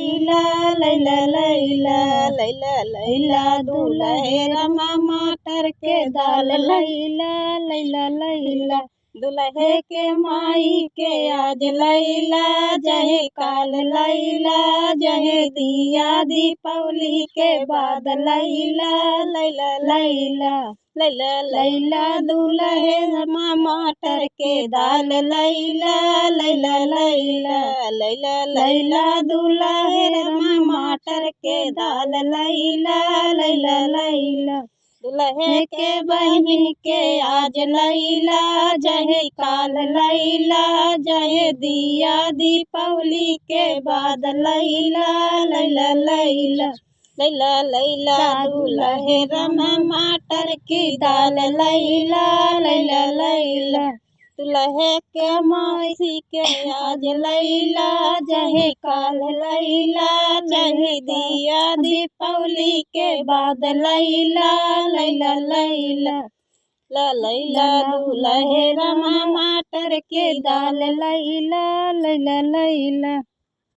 लैला लैला लैला लैला लैला दुल्हे रमा मटर के दाल लैला लैला लैला दुल्हे के माई के आज लैला जहे काल लैला जहे दिया दीपावली के बाद लैला लैला लैला लैला लैला दुल्हे रमा मटर के दाल लैला लैला लैला लैला लैला दुल्हे रमा मटर के दाल लैला लैला लैला दुल्हे के बहन के आज लैला जहे काल लैला जहे दिया दीपावली के बाद लैला लैला लैला लैला लैला दुल्हे रमा मटर की दाल लैला लैला लैला दुल्हे के मौसी के आज लैला जहे काल लैला जहे दिया दीपावली के बाद लैला लैला लैला लैला दुल्हे रमा मटर के दाल लैला लैला लैला।